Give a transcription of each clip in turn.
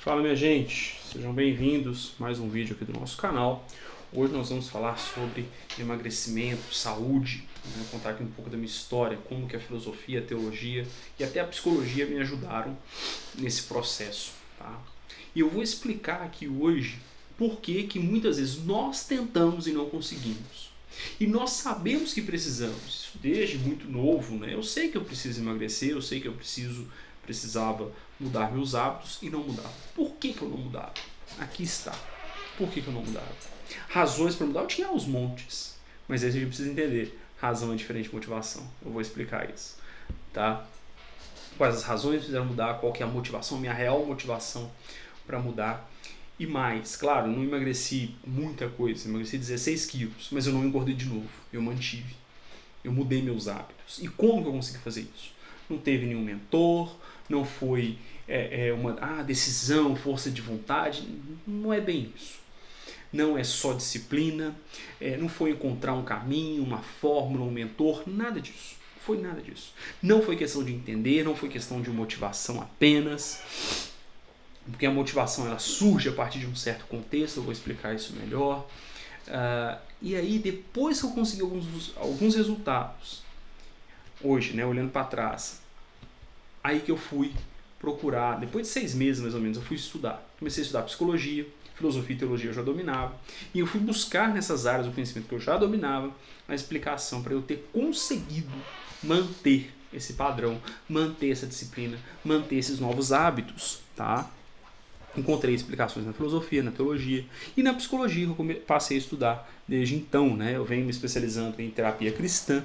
Fala minha gente, sejam bem-vindos a mais um vídeo aqui do nosso canal. Hoje nós vamos falar sobre emagrecimento, saúde, vou contar aqui um pouco da minha história, como que a filosofia, a teologia e até a psicologia me ajudaram nesse processo, tá? E eu vou explicar aqui hoje por que muitas vezes nós tentamos e não conseguimos. E nós sabemos que precisamos, isso desde muito novo, né? Eu sei que eu preciso emagrecer, eu sei que eu precisava mudar meus hábitos e não mudava. Por que eu não mudava? Aqui está. Por que eu não mudava? Razões para mudar eu tinha aos montes, mas aí a gente precisa entender. Razão é diferente de motivação. Eu vou explicar isso, tá? Quais as razões fizeram mudar, qual que é a motivação, minha real motivação para mudar. E mais, claro, não emagreci muita coisa, emagreci 16 quilos, mas eu não engordei de novo, eu mantive, eu mudei meus hábitos. E como que eu consegui fazer isso? Não teve nenhum mentor, não foi uma decisão, força de vontade, não é bem isso. Não é só disciplina, não foi encontrar um caminho, uma fórmula, um mentor, nada disso. Foi nada disso. Não foi questão de entender, não foi questão de motivação apenas, porque a motivação ela surge a partir de um certo contexto, eu vou explicar isso melhor. E aí, depois que eu consegui alguns resultados, hoje, né, olhando para trás, aí que eu fui procurar, depois de 6 meses mais ou menos, eu fui estudar. Comecei a estudar psicologia, filosofia e teologia eu já dominava, e eu fui buscar nessas áreas do conhecimento que eu já dominava, a explicação para eu ter conseguido manter esse padrão, manter essa disciplina, manter esses novos hábitos, tá? Encontrei explicações na filosofia, na teologia e na psicologia que eu passei a estudar desde então, né? Eu venho me especializando em terapia cristã,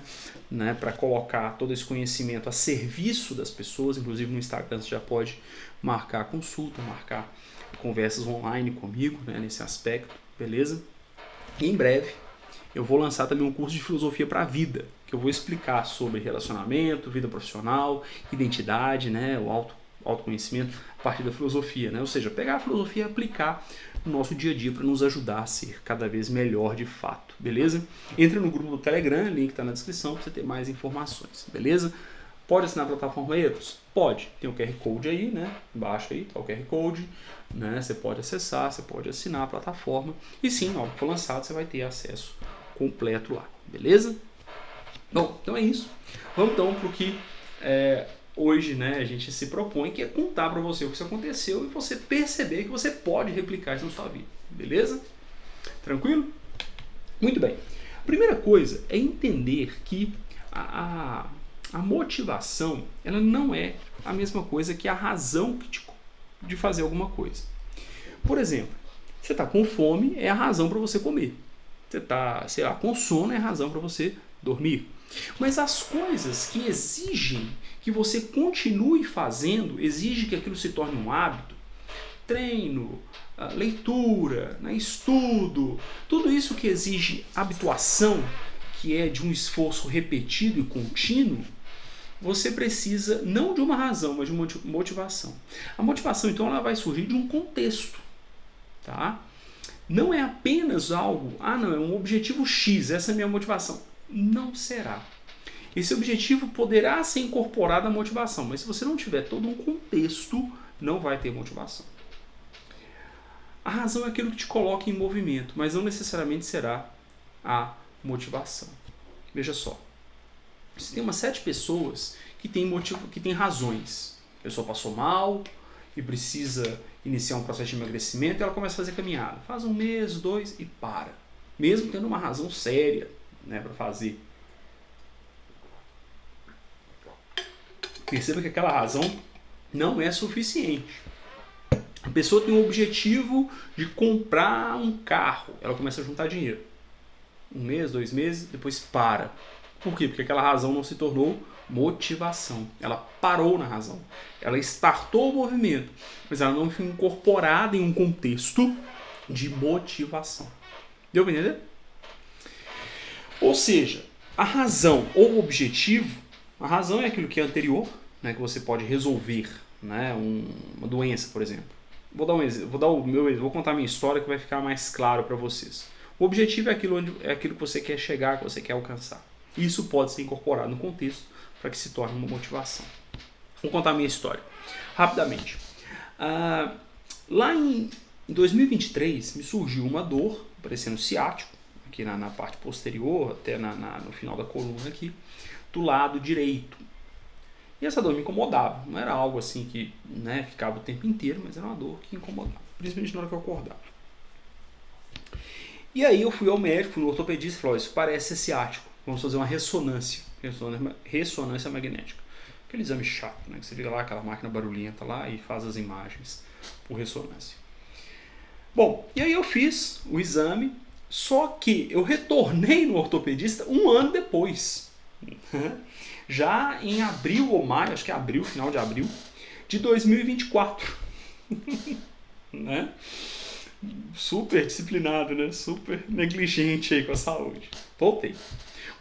né? Para colocar todo esse conhecimento a serviço das pessoas, inclusive no Instagram você já pode marcar consulta, marcar conversas online comigo, né? Nesse aspecto, beleza? E em breve eu vou lançar também um curso de filosofia para a vida, que eu vou explicar sobre relacionamento, vida profissional, identidade, né? O autoconhecimento a partir da filosofia, né? Ou seja, pegar a filosofia e aplicar no nosso dia a dia para nos ajudar a ser cada vez melhor de fato, beleza? Entra no grupo do Telegram, link está na descrição para você ter mais informações, beleza? Pode assinar a plataforma Eros? Pode, tem o QR Code aí, né? Embaixo aí tá o QR Code, né? Você pode acessar, você pode assinar a plataforma e sim, na hora que for lançado você vai ter acesso completo lá, beleza? Bom, então é isso. Vamos então para o que hoje, né, a gente se propõe, que é contar para você o que isso aconteceu e você perceber que você pode replicar isso na sua vida, beleza? Tranquilo? Muito bem. A primeira coisa é entender que a motivação ela não é a mesma coisa que a razão de fazer alguma coisa. Por exemplo, você está com fome, é a razão para você comer. Você está, sei lá, com sono, é a razão para você dormir. Mas as coisas que exigem que você continue fazendo, exigem que aquilo se torne um hábito, treino, leitura, estudo, tudo isso que exige habituação, que é de um esforço repetido e contínuo, você precisa não de uma razão, mas de uma motivação. A motivação, então, ela vai surgir de um contexto, tá? Não é apenas algo, não, é um objetivo X, essa é a minha motivação. Não será. Esse objetivo poderá ser incorporado à motivação, mas se você não tiver todo um contexto, não vai ter motivação. A razão é aquilo que te coloca em movimento, mas não necessariamente será a motivação. Veja só, você tem umas 7 pessoas que têm razões. A pessoa passou mal e precisa iniciar um processo de emagrecimento e ela começa a fazer caminhada. Faz 1 mês, 2 e para. Mesmo tendo uma razão séria, né, para fazer. Perceba que aquela razão não é suficiente. A pessoa tem um objetivo de comprar um carro. Ela começa a juntar dinheiro. 1 mês, 2 meses, depois para. Por quê? Porque aquela razão não se tornou motivação. Ela parou na razão. Ela startou o movimento, mas ela não foi incorporada em um contexto de motivação. Deu para entender? Ou seja, a razão ou o objetivo, a razão é aquilo que é anterior, né, que você pode resolver, né, uma doença, por exemplo. Vou dar um exemplo, vou contar a minha história que vai ficar mais claro para vocês. O objetivo é aquilo que você quer chegar, que você quer alcançar. Isso pode ser incorporado no contexto para que se torne uma motivação. Vou contar a minha história rapidamente. Lá em 2023 me surgiu uma dor, parecendo ciático, aqui na parte posterior, até no final da coluna aqui, do lado direito. E essa dor me incomodava, não era algo assim que, né, ficava o tempo inteiro, mas era uma dor que incomodava, principalmente na hora que eu acordava. E aí eu fui ao médico, no ortopedista, e falou, isso parece ser ciático, vamos fazer uma ressonância magnética. Aquele exame chato, né, que você liga lá, aquela máquina barulhenta lá e faz as imagens por ressonância. Bom, e aí eu fiz o exame, só que eu retornei no ortopedista um ano depois. Já em abril ou maio, acho que é abril, final de abril, de 2024. Né? Super disciplinado, né? Super negligente aí com a saúde. Voltei.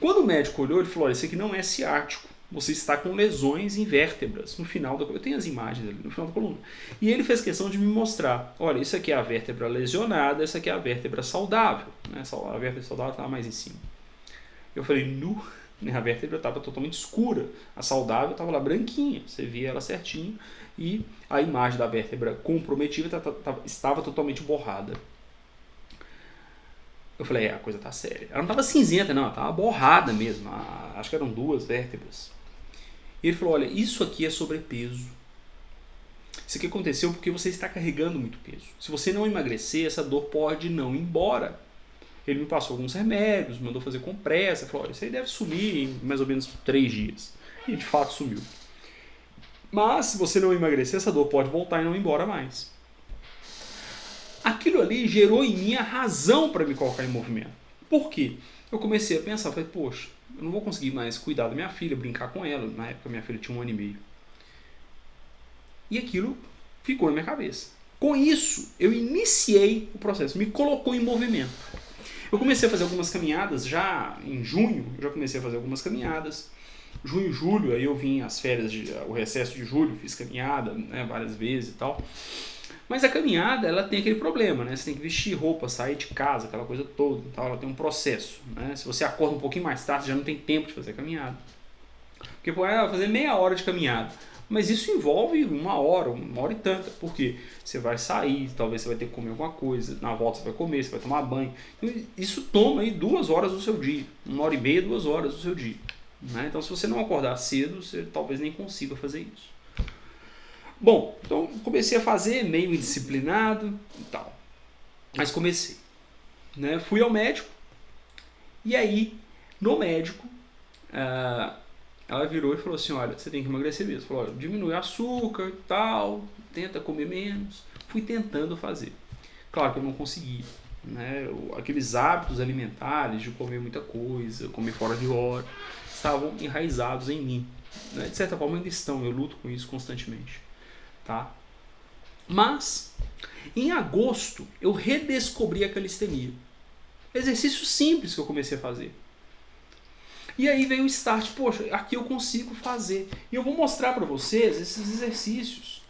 Quando o médico olhou, ele falou, olha, isso aqui não é ciático. Você está com lesões em vértebras no final da coluna. Eu tenho as imagens ali no final da coluna. E ele fez questão de me mostrar, olha, isso aqui é a vértebra lesionada, essa aqui é a vértebra saudável. Né? A vértebra saudável estava mais em cima. Eu falei, nu. A vértebra estava totalmente escura, a saudável estava lá branquinha, você via ela certinho, e a imagem da vértebra comprometida estava totalmente borrada. Eu falei, a coisa tá séria. Ela não estava cinzenta, não, ela estava borrada mesmo, acho que eram 2 vértebras. E ele falou, olha, isso aqui é sobrepeso. Isso aqui aconteceu porque você está carregando muito peso. Se você não emagrecer, essa dor pode não ir embora. Ele me passou alguns remédios, mandou fazer compressa, falou, olha, isso aí deve sumir em mais ou menos 3 dias. E de fato sumiu. Mas se você não emagrecer, essa dor pode voltar e não ir embora mais. Aquilo ali gerou em mim a razão para me colocar em movimento. Por quê? Eu comecei a pensar, falei, poxa, eu não vou conseguir mais cuidar da minha filha, brincar com ela. Na época minha filha tinha 1 ano e meio. E aquilo ficou na minha cabeça. Com isso, eu iniciei o processo, me colocou em movimento. Eu comecei a fazer algumas caminhadas, já em junho, eu já comecei a fazer algumas caminhadas. Junho, julho, aí eu vim as férias, o recesso de julho, fiz caminhada, né, várias vezes e tal. Mas a caminhada, ela tem aquele problema, né? Você tem que vestir roupa, sair de casa, aquela coisa toda, então ela tem um processo, né? Se você acorda um pouquinho mais tarde, já não tem tempo de fazer a caminhada. Porque pô, fazer meia hora de caminhada. Mas isso envolve 1 hora, 1 hora e tanta, porque você vai sair, talvez você vai ter que comer alguma coisa, na volta você vai comer, você vai tomar banho. Então, isso toma aí 2 horas do seu dia, 1 hora e meia, 2 horas do seu dia. Né? Então se você não acordar cedo, você talvez nem consiga fazer isso. Bom, então comecei a fazer, meio indisciplinado e tal. Mas comecei. Né? Fui ao médico, e aí, no médico, ela virou e falou assim, olha, você tem que emagrecer mesmo. Falou, olha, diminui açúcar e tal, tenta comer menos. Fui tentando fazer. Claro que eu não consegui. Né? Aqueles hábitos alimentares de comer muita coisa, comer fora de hora, estavam enraizados em mim. Né? De certa forma ainda estão, eu luto com isso constantemente. Tá? Mas, em agosto, eu redescobri a calistenia. Exercício simples que eu comecei a fazer. E aí veio o start, poxa, aqui eu consigo fazer. E eu vou mostrar para vocês esses exercícios.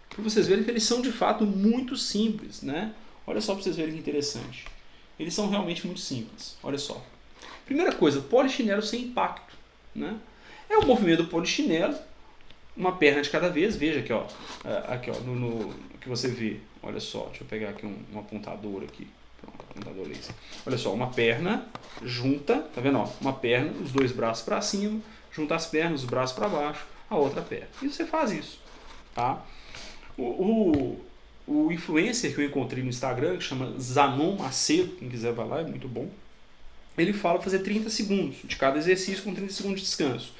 Para vocês verem que eles são de fato muito simples, né? Olha só para vocês verem que interessante. Eles são realmente muito simples. Olha só. Primeira coisa, polichinelo sem impacto. Né? É o movimento do polichinelo, uma perna de cada vez. Veja aqui, ó. Aqui, ó, no que você vê. Olha só, deixa eu pegar aqui um apontador aqui. Pronto, apontador laser. Olha só, uma perna junta, tá vendo? Ó, uma perna, os 2 braços para cima, junta as pernas, os braços para baixo, a outra perna. E você faz isso, tá? O influencer que eu encontrei no Instagram, que chama Zanon Macedo, quem quiser vai lá, é muito bom. Ele fala fazer 30 segundos de cada exercício com 30 segundos de descanso.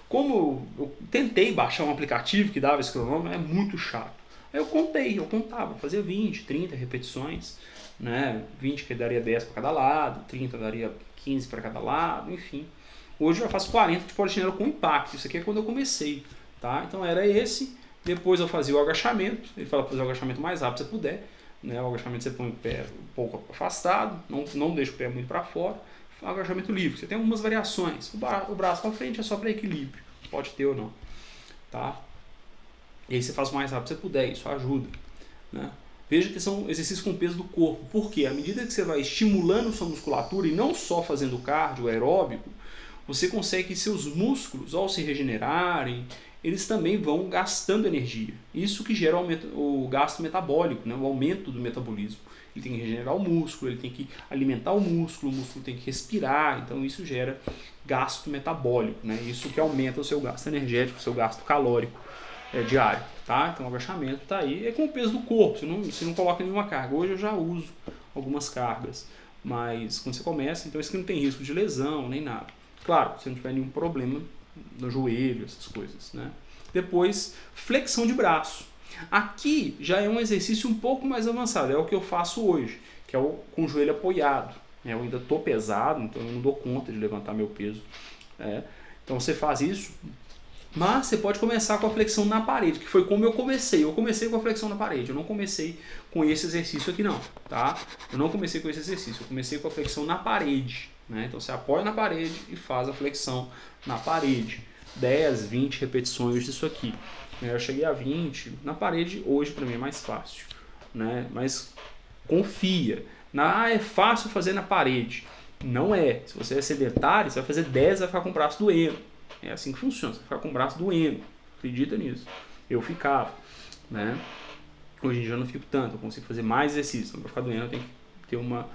Como eu tentei baixar um aplicativo que dava esse cronômetro, é muito chato. Aí eu contava, fazia 20, 30 repetições, né? 20 que daria 10 para cada lado, 30 daria 15 para cada lado, enfim. Hoje eu faço 40 de polichinelo com impacto, isso aqui é quando eu comecei, tá? Então era esse, depois eu fazia o agachamento, ele fala para fazer o agachamento mais rápido que você puder, né? O agachamento você põe o pé um pouco afastado, não deixa o pé muito para fora, o agachamento livre, você tem algumas variações, o braço para frente é só para equilíbrio, pode ter ou não, tá? E aí você faz o mais rápido que você puder, isso ajuda, né? Veja que são exercícios com peso do corpo, porque à medida que você vai estimulando sua musculatura e não só fazendo cardio aeróbico, você consegue que seus músculos, ao se regenerarem eles também vão gastando energia. Isso que gera o gasto metabólico, né? O aumento do metabolismo. Ele tem que regenerar o músculo, ele tem que alimentar o músculo tem que respirar, então isso gera gasto metabólico, né? Isso que aumenta o seu gasto energético, o seu gasto calórico diário, tá? Então o agachamento está aí, é com o peso do corpo, você não coloca nenhuma carga. Hoje eu já uso algumas cargas, mas quando você começa, então isso aqui não tem risco de lesão, nem nada. Claro, se não tiver nenhum problema no joelho, essas coisas, né? Depois, flexão de braço. Aqui já é um exercício um pouco mais avançado, é o que eu faço hoje, que é o com o joelho apoiado. Eu ainda estou pesado, então eu não dou conta de levantar meu peso. Então você faz isso, mas você pode começar com a flexão na parede, que foi como eu comecei. Eu comecei com a flexão na parede, eu não comecei com esse exercício aqui não, tá? Eu não comecei com esse exercício, eu comecei com a flexão na parede, né? Então você apoia na parede e faz a flexão na parede. 10, 20 repetições disso aqui. Eu cheguei a 20, na parede hoje para mim é mais fácil, né? Mas confia, é fácil fazer na parede. Não é, se você é sedentário, você vai fazer 10 e vai ficar com o braço doendo. É assim que funciona, você vai ficar com o braço doendo, acredita nisso. Eu ficava, né? Hoje em dia eu não fico tanto, eu consigo fazer mais exercício, então para ficar doendo eu tenho que ter uma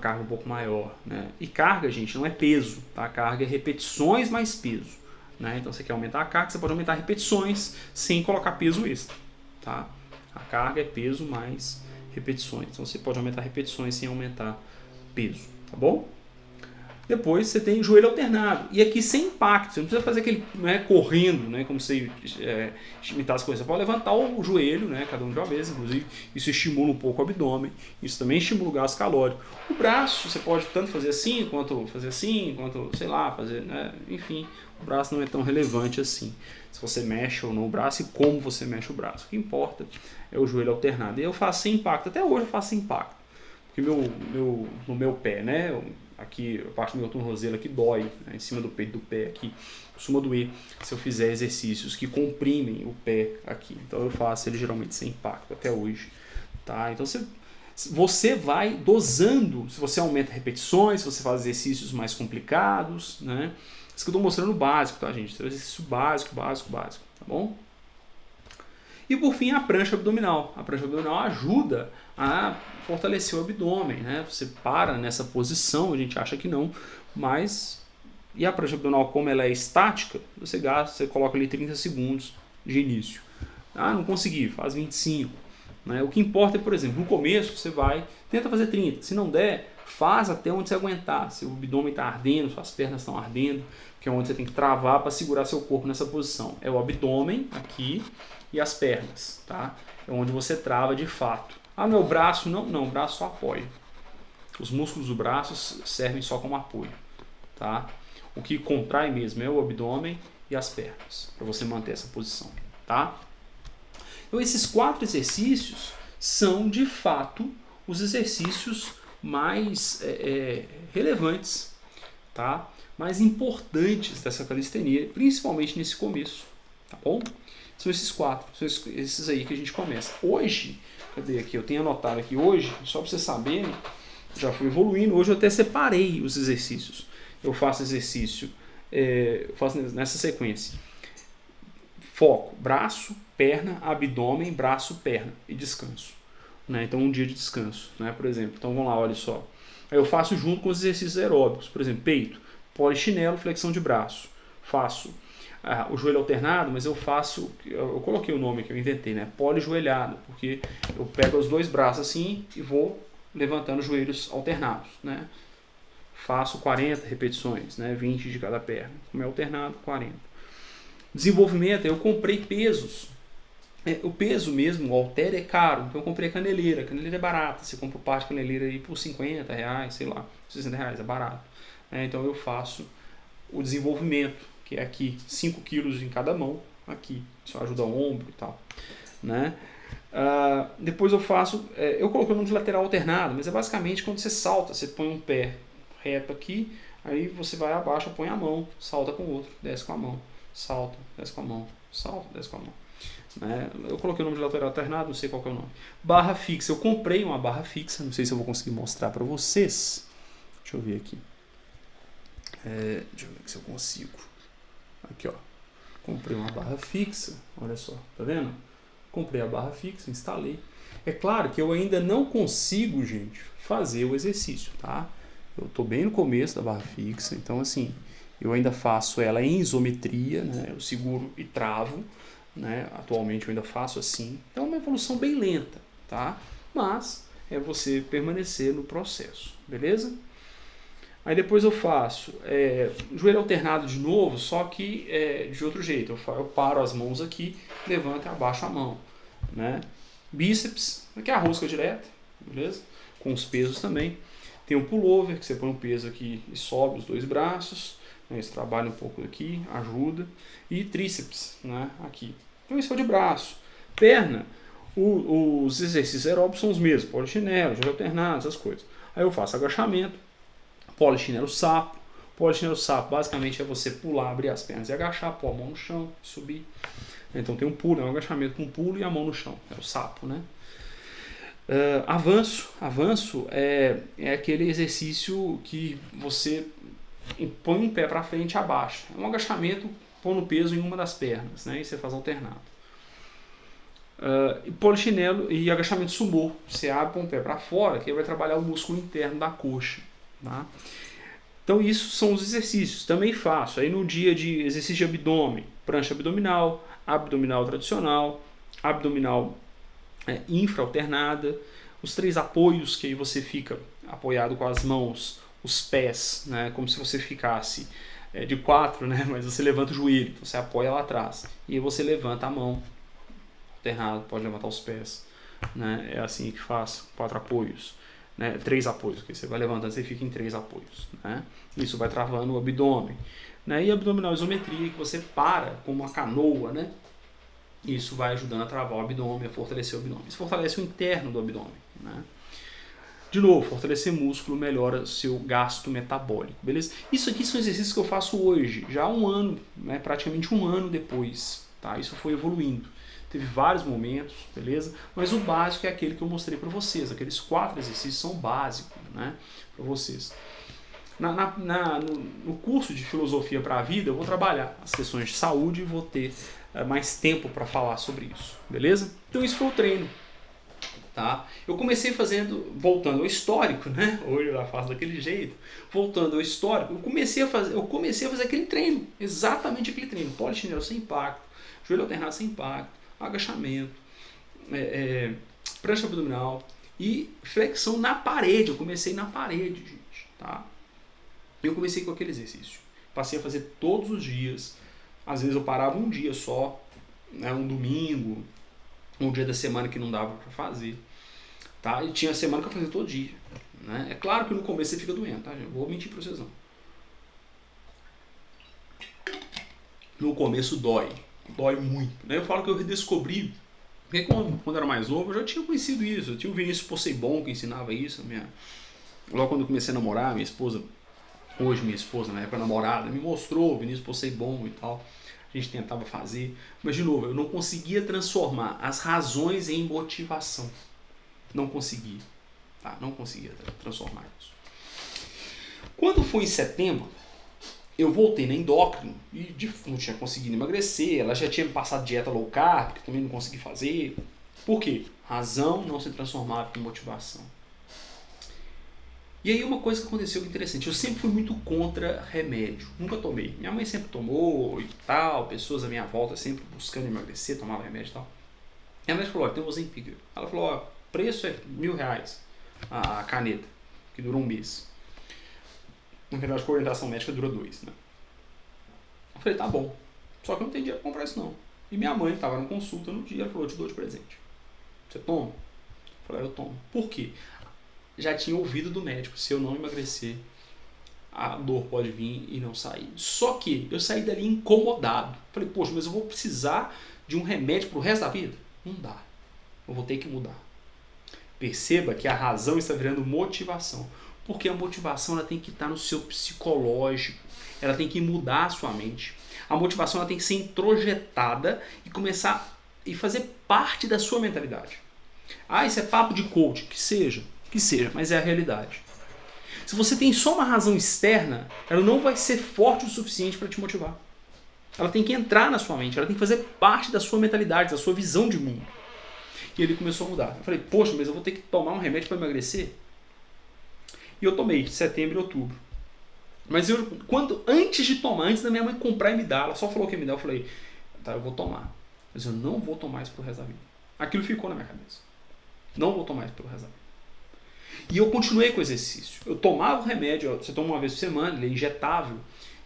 carga um pouco maior, né? E carga, gente, não é peso, tá? Carga é repetições mais peso. Né? Então você quer aumentar a carga, você pode aumentar repetições sem colocar peso extra. Tá? A carga é peso mais repetições. Então você pode aumentar repetições sem aumentar peso. Tá bom? Depois você tem joelho alternado. E aqui sem impacto. Você não precisa fazer aquele correndo, né, como se imitar as coisas. Você pode levantar o joelho, né, cada um de uma vez. Inclusive, isso estimula um pouco o abdômen. Isso também estimula o gasto calórico. O braço, você pode tanto fazer assim, quanto, sei lá, fazer, né, enfim. O braço não é tão relevante assim. Se você mexe ou não o braço e como você mexe o braço. O que importa é o joelho alternado. E eu faço sem impacto. Até hoje eu faço sem impacto. Porque no meu pé, né, aqui a parte do meu tornozelo aqui dói, né, em cima do peito do pé aqui, costuma doer se eu fizer exercícios que comprimem o pé aqui. Então eu faço ele geralmente sem impacto até hoje, tá? Então você vai dosando, se você aumenta repetições, se você faz exercícios mais complicados, né? Isso que eu estou mostrando o básico, tá, gente? Exercício básico, tá bom? E por fim a prancha abdominal. A prancha abdominal ajuda a fortalecer o abdômen, né? Você para nessa posição, a gente acha que não, mas... E a prancha abdominal, como ela é estática, você coloca ali 30 segundos de início. Não consegui, faz 25. Né? O que importa é, por exemplo, no começo você tenta fazer 30. Se não der, faz até onde você aguentar. Se o abdômen está ardendo, suas pernas estão ardendo, que é onde você tem que travar para segurar seu corpo nessa posição. É o abdômen aqui e as pernas, tá? É onde você trava de fato. Não é o braço? Não, o braço só apoia. Os músculos do braço servem só como apoio, tá? O que contrai mesmo é o abdômen e as pernas, para você manter essa posição, tá? Então esses 4 exercícios são de fato os exercícios mais relevantes, tá? Mais importantes dessa calistenia, principalmente nesse começo, tá bom? São esses 4, são esses aí que a gente começa. Hoje, cadê aqui? Eu tenho anotado aqui hoje, só para vocês saberem, já fui evoluindo, hoje eu até separei os exercícios. Eu faço exercício, eu faço nessa sequência. Foco, braço, perna, abdômen, braço, perna e descanso. Né? Então um dia de descanso, né? Por exemplo. Então vamos lá, olha só. Aí eu faço junto com os exercícios aeróbicos, por exemplo, peito, polichinelo, flexão de braço. Faço o joelho alternado, mas eu coloquei o nome que eu inventei, né? Polijoelhado, porque eu pego os 2 braços assim e vou levantando os joelhos alternados, né? Faço 40 repetições, né? 20 de cada perna. Como é alternado, 40. Desenvolvimento, eu comprei pesos. O peso mesmo, o halter é caro, então eu comprei a caneleira. A caneleira é barata, você compra o par de caneleira aí por R$50, sei lá, R$60, é barato. Então eu faço o desenvolvimento, que é aqui 5 quilos em cada mão, aqui, isso ajuda o ombro e tal, né? Depois eu faço, eu coloquei o nome de lateral alternado, mas é basicamente quando você salta, você põe um pé reto aqui, aí você vai abaixo, põe a mão, salta com o outro, desce com a mão, salta, desce com a mão, salta, desce com a mão. Né? Eu coloquei o nome de lateral alternado, não sei qual que é o nome. Barra fixa, eu comprei uma barra fixa, não sei se eu vou conseguir mostrar para vocês. Deixa eu ver aqui. Deixa eu ver se eu consigo. Aqui, ó. Comprei uma barra fixa, olha só, tá vendo? Comprei a barra fixa, instalei. É claro que eu ainda não consigo, gente, fazer o exercício, tá? Eu tô bem no começo da barra fixa, então assim, eu ainda faço ela em isometria, né? Eu seguro e travo, né? Atualmente eu ainda faço assim. Então é uma evolução bem lenta, tá? Mas é você permanecer no processo, beleza? Aí depois eu faço joelho alternado de novo, só que de outro jeito. Eu paro as mãos aqui, levanto e abaixo a mão, né? Bíceps, aqui é a rosca direta, beleza? Com os pesos também. Tem o pullover, que você põe um peso aqui e sobe os dois braços, né? Você trabalha um pouco aqui, ajuda. E tríceps, né? Aqui. Então isso é o de braço. Perna, os exercícios aeróbicos são os mesmos, polichinelo, joelho alternado, essas coisas. Aí eu faço agachamento, polichinelo sapo. Polichinelo sapo basicamente é você pular, abrir as pernas e agachar, pôr a mão no chão, subir. Então tem um pulo, é um agachamento com pulo e a mão no chão, é o sapo, né? Avanço é aquele exercício que você põe um pé para frente e abaixa. É um agachamento pondo peso em uma das pernas, né? E você faz alternado. Polichinelo e agachamento sumô. Você abre com o pé para fora, que vai trabalhar o músculo interno da coxa, tá? Então isso são os exercícios. Também faço. Aí no dia de exercício de abdômen, prancha abdominal, abdominal tradicional, abdominal infra-alternada, os 3 apoios, que aí você fica apoiado com as mãos, os pés, né, como se você ficasse de 4, né, mas você levanta o joelho, então você apoia lá atrás, e aí você levanta a mão, alternado, pode levantar os pés, né, é assim que faz, 4 apoios. Né, 3 apoios, que você vai levantando, você fica em 3 apoios. Né? Isso vai travando o abdômen. Né? E abdominal isometria, que você para com uma canoa, né? Isso vai ajudando a travar o abdômen, a fortalecer o abdômen. Isso fortalece o interno do abdômen. Né? De novo, fortalecer músculo melhora o seu gasto metabólico, beleza? Isso aqui são exercícios que eu faço hoje, já há um ano, né? Praticamente um ano depois. Tá? Isso foi evoluindo. Teve vários momentos, beleza? Mas o básico é aquele que eu mostrei para vocês. Aqueles 4 exercícios são básicos, né? Para vocês. No curso de Filosofia para a Vida, eu vou trabalhar as questões de saúde e vou ter mais tempo para falar sobre isso, beleza? Então isso foi o treino. Tá? Eu comecei fazendo, voltando ao histórico, né? Hoje eu já faço daquele jeito. Voltando ao histórico, eu comecei a fazer aquele treino, exatamente aquele treino. Polichinelo sem impacto, joelho alternado sem impacto, agachamento, prancha abdominal e flexão na parede. Eu comecei na parede, gente, tá? Eu comecei com aquele exercício. Passei a fazer todos os dias. Às vezes eu parava um dia só, né, um domingo, um dia da semana que não dava para fazer, tá? E tinha semana que eu fazia todo dia, né? É claro que no começo você fica doendo, tá, gente? Eu vou mentir para vocês não. No começo dói muito, né? Eu falo que eu redescobri, porque quando eu era mais novo eu já tinha conhecido isso. Eu tinha o Vinícius Poseidon que ensinava isso. Logo quando eu comecei a namorar, minha esposa, hoje minha esposa, na época namorada, me mostrou o Vinícius Poseidon e tal. A gente tentava fazer, mas de novo, eu não conseguia transformar as razões em motivação. Não conseguia, tá? Não conseguia transformar isso. Quando foi em setembro, eu voltei na endócrino e não tinha conseguido emagrecer, ela já tinha me passado dieta low carb, que também não consegui fazer. Por quê? Razão não se transformava em motivação. E aí uma coisa que aconteceu interessante, eu sempre fui muito contra remédio, nunca tomei. Minha mãe sempre tomou e tal, pessoas à minha volta sempre buscando emagrecer, tomava remédio e tal. E a médica falou, tem o Ozempic. Ela falou, preço é R$1.000 a caneta, que dura um mês. Na verdade, a orientação médica dura 2, né? Eu falei, tá bom. Só que eu não tenho dinheiro pra comprar isso não. E minha mãe estava na consulta no dia, ela falou, eu te dou de presente. Você toma? Eu falei, eu tomo. Por quê? Já tinha ouvido do médico, se eu não emagrecer, a dor pode vir e não sair. Só que eu saí dali incomodado. Falei, poxa, mas eu vou precisar de um remédio pro resto da vida? Não dá. Eu vou ter que mudar. Perceba que a razão está virando motivação. Porque a motivação ela tem que estar no seu psicológico. Ela tem que mudar a sua mente. A motivação ela tem que ser introjetada e começar e fazer parte da sua mentalidade. Ah, isso é papo de coach. Que seja, mas é a realidade. Se você tem só uma razão externa, ela não vai ser forte o suficiente para te motivar. Ela tem que entrar na sua mente, ela tem que fazer parte da sua mentalidade, da sua visão de mundo. E ele começou a mudar. Eu falei, poxa, mas eu vou ter que tomar um remédio para emagrecer? E eu tomei, setembro e outubro. Mas antes de tomar, antes da minha mãe comprar e me dar, ela só falou que ia me dar, eu falei, tá, eu vou tomar. Mas eu não vou tomar isso pro resto da vida. Aquilo ficou na minha cabeça. Não vou tomar isso pelo resto da vida. E eu continuei com o exercício. Eu tomava o remédio, você toma uma vez por semana, ele é injetável.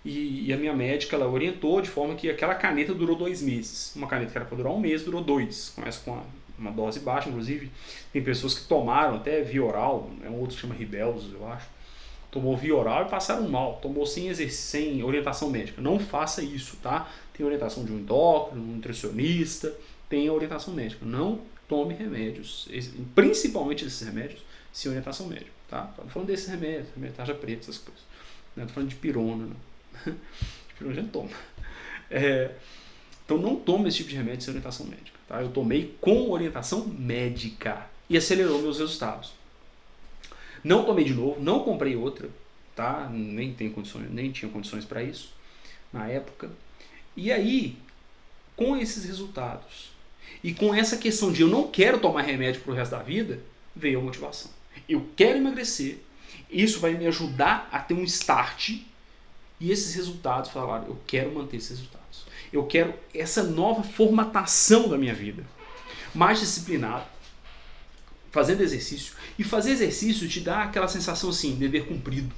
E a minha médica, ela orientou de forma que aquela caneta durou 2 meses. Uma caneta que era para durar 1 mês, durou 2. Começa com uma dose baixa, inclusive. Tem pessoas que tomaram até via oral, é um outro que chama Ribeldes, eu acho. Tomou via oral e passaram mal. Tomou sem orientação médica. Não faça isso, tá? Tem orientação de um endócrino, um nutricionista, tem orientação médica. Não tome remédios, principalmente esses remédios, sem orientação médica, tá? Tô falando desses remédios, tarja preta, essas coisas. Não tô falando de pirona, não. De pirona a gente toma. Então não tome esse tipo de remédio sem orientação médica, tá? Eu tomei com orientação médica e acelerou meus resultados. Não tomei de novo, não comprei outra, tá? Nem tinha condições para isso na época. E aí, com esses resultados e com essa questão de eu não quero tomar remédio pro resto da vida, veio a motivação. Eu quero emagrecer, isso vai me ajudar a ter um start e esses resultados falaram, eu quero manter esses resultados. Eu quero essa nova formatação da minha vida. Mais disciplinado, fazendo exercício. E fazer exercício te dá aquela sensação assim, dever cumprido.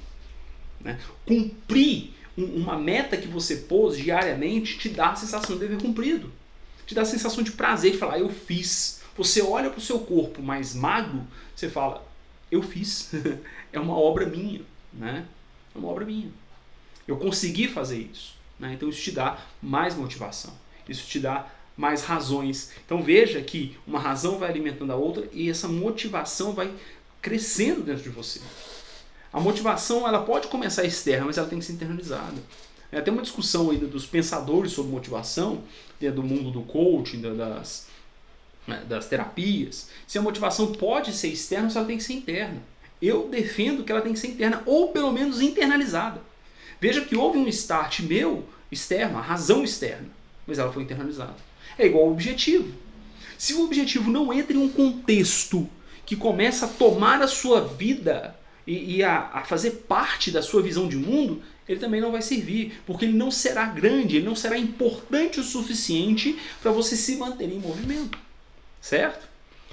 Né? Cumprir uma meta que você pôs diariamente te dá a sensação de dever cumprido. Te dá a sensação de prazer, de falar, eu fiz. Você olha para o seu corpo mais magro, você fala, eu fiz. É uma obra minha. Né? É uma obra minha. Eu consegui fazer isso. Né? Então isso te dá mais motivação. Isso te dá mais razões. Então veja que uma razão vai alimentando a outra e essa motivação vai crescendo dentro de você. A motivação ela pode começar externa, mas ela tem que ser internalizada. Tem uma discussão ainda dos pensadores sobre motivação, do mundo do coaching, das terapias, se a motivação pode ser externa ou se ela tem que ser interna. Eu defendo que ela tem que ser interna, ou pelo menos internalizada. Veja que houve um start meu externo, a razão externa, mas ela foi internalizada. É igual ao objetivo. Se o objetivo não entra em um contexto que começa a tomar a sua vida e a fazer parte da sua visão de mundo, ele também não vai servir, porque ele não será grande, ele não será importante o suficiente para você se manter em movimento. Certo?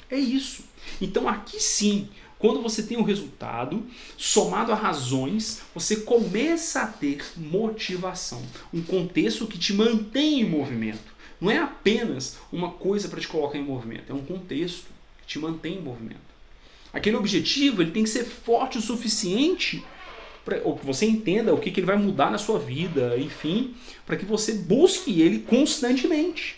É isso. Então aqui sim, quando você tem um resultado, somado a razões, você começa a ter motivação. Um contexto que te mantém em movimento. Não é apenas uma coisa para te colocar em movimento, é um contexto que te mantém em movimento. Aquele objetivo ele tem que ser forte o suficiente para que você entenda o que ele vai mudar na sua vida, enfim, para que você busque ele constantemente.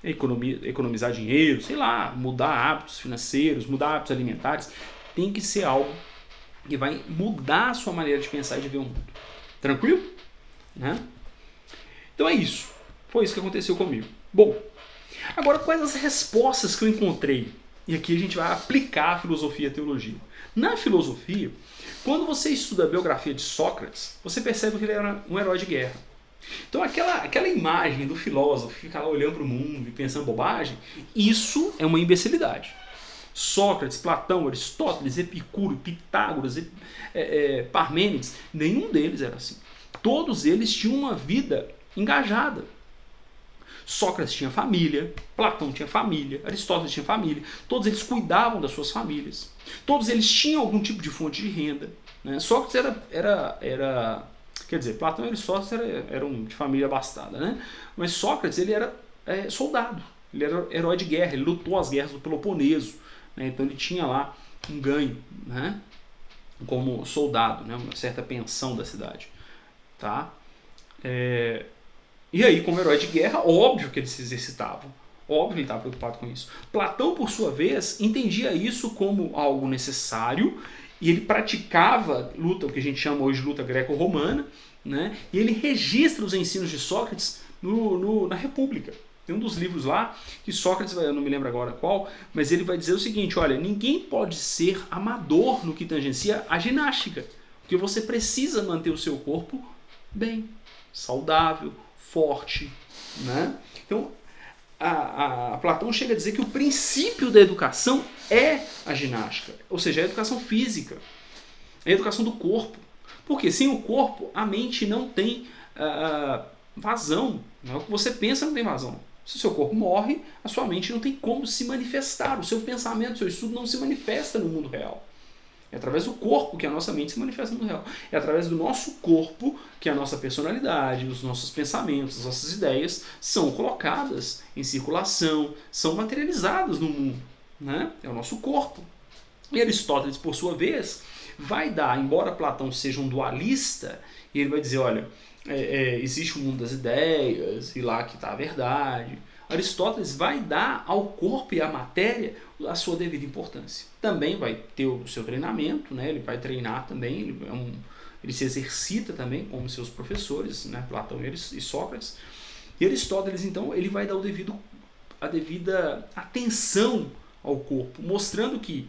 Economizar dinheiro, sei lá, mudar hábitos financeiros, mudar hábitos alimentares, tem que ser algo que vai mudar a sua maneira de pensar e de ver o mundo. Tranquilo? Né? Então é isso. Foi isso que aconteceu comigo. Bom, agora quais as respostas que eu encontrei? E aqui a gente vai aplicar a filosofia e a teologia. Na filosofia, quando você estuda a biografia de Sócrates, você percebe que ele era um herói de guerra. Então aquela imagem do filósofo que fica lá olhando para o mundo e pensando bobagem, isso é uma imbecilidade. Sócrates, Platão, Aristóteles, Epicuro, Pitágoras, Parmênides, nenhum deles era assim. Todos eles tinham uma vida engajada. Sócrates tinha família, Platão tinha família, Aristóteles tinha família, todos eles cuidavam das suas famílias, todos eles tinham algum tipo de fonte de renda. Né? Sócrates quer dizer, Platão e Aristóteles eram de família abastada, né? Mas Sócrates ele era soldado, ele era herói de guerra, ele lutou as guerras do Peloponeso, né? Então ele tinha lá um ganho, né? Como soldado, né? Uma certa pensão da cidade. Tá? E aí, como herói de guerra, óbvio que eles se exercitavam. Óbvio que ele estava preocupado com isso. Platão, por sua vez, entendia isso como algo necessário e ele praticava luta, o que a gente chama hoje de luta greco-romana, né? E ele registra os ensinos de Sócrates na República. Tem um dos livros lá que Sócrates, eu não me lembro agora qual, mas ele vai dizer o seguinte, olha, ninguém pode ser amador no que tangencia a ginástica, porque você precisa manter o seu corpo bem, saudável, forte, né? Então, a Platão chega a dizer que o princípio da educação é a ginástica, ou seja, a educação física, a educação do corpo. Porque sem o corpo, a mente não tem vazão. Não é o que você pensa, não tem vazão. Se o seu corpo morre, a sua mente não tem como se manifestar. O seu pensamento, o seu estudo não se manifesta no mundo real. É através do corpo que a nossa mente se manifesta no mundo real. É através do nosso corpo que a nossa personalidade, os nossos pensamentos, as nossas ideias são colocadas em circulação, são materializadas no mundo, né? É o nosso corpo. E Aristóteles, por sua vez, vai dar, embora Platão seja um dualista, ele vai dizer, olha, existe o mundo das ideias, e lá que está a verdade. Aristóteles vai dar ao corpo e à matéria a sua devida importância. Também vai ter o seu treinamento, né? Ele vai treinar também, ele se exercita também como seus professores, né? Platão e Sócrates. E Aristóteles, então, ele vai dar a devida atenção ao corpo, mostrando que,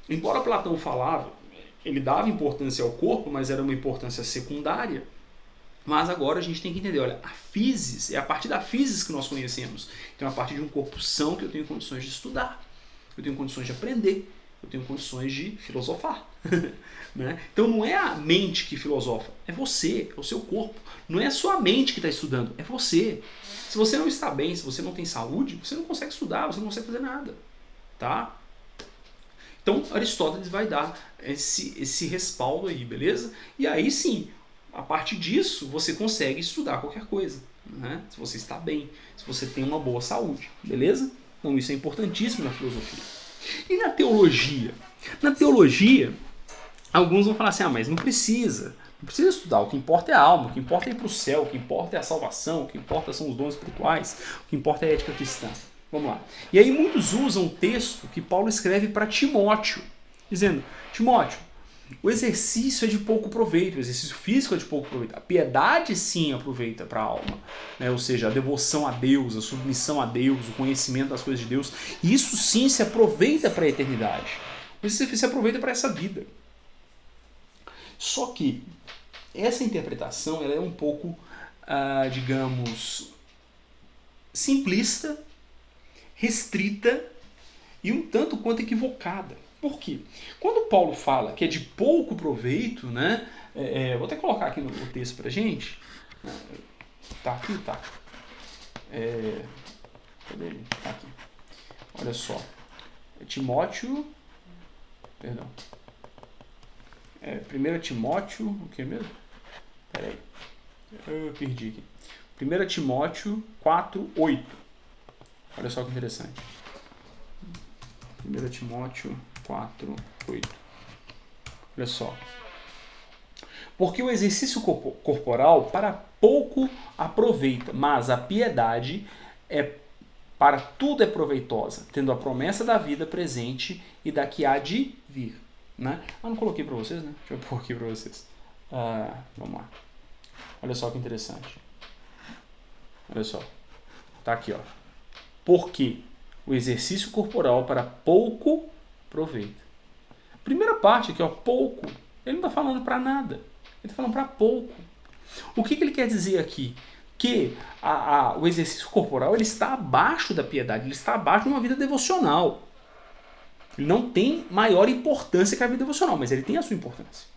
embora Platão falava, ele dava importância ao corpo, mas era uma importância secundária. Mas agora a gente tem que entender, olha, a physis, é a partir da physis que nós conhecemos. Então é a partir de um corpo são que eu tenho condições de estudar, eu tenho condições de aprender, eu tenho condições de filosofar. Né? Então não é a mente que filosofa, é você, é o seu corpo. Não é a sua mente que está estudando, é você. Se você não está bem, se você não tem saúde, você não consegue estudar, você não consegue fazer nada. Tá? Então Aristóteles vai dar esse respaldo aí, beleza? E aí sim, a partir disso, você consegue estudar qualquer coisa, né? Se você está bem, se você tem uma boa saúde, beleza? Então isso é importantíssimo na filosofia. E na teologia? Na teologia, alguns vão falar assim, mas não precisa estudar, o que importa é a alma, o que importa é ir para o céu, o que importa é a salvação, o que importa são os dons espirituais, o que importa é a ética cristã. Vamos lá. E aí muitos usam um texto que Paulo escreve para Timóteo, dizendo, Timóteo, o exercício é de pouco proveito, o exercício físico é de pouco proveito. A piedade sim aproveita para a alma, né? Ou seja, a devoção a Deus, a submissão a Deus, o conhecimento das coisas de Deus. Isso sim se aproveita para a eternidade. O exercício se aproveita para essa vida. Só que essa interpretação ela é um pouco, digamos, simplista, restrita e um tanto quanto equivocada. Por quê? Quando Paulo fala que é de pouco proveito, né? Vou até colocar aqui no texto pra gente. Tá aqui? Tá. Cadê ele? Tá aqui. Olha só. Timóteo. Perdão. 1 Timóteo. O que mesmo? Peraí. Eu perdi aqui. 1 Timóteo 4:8. Olha só que interessante. 1 Timóteo 4:8. Olha só. Porque o exercício corporal para pouco aproveita, mas a piedade para tudo é proveitosa, tendo a promessa da vida presente e da que há de vir. Né? Não coloquei para vocês, né? Deixa eu pôr aqui para vocês. Vamos lá. Olha só que interessante. Olha só. Tá aqui, ó. Porque o exercício corporal para pouco proveito. Primeira parte aqui, ó, pouco. Ele não está falando para nada. Ele está falando para pouco. O que ele quer dizer aqui? Que o exercício corporal ele está abaixo da piedade, ele está abaixo de uma vida devocional. Ele não tem maior importância que a vida devocional, mas ele tem a sua importância.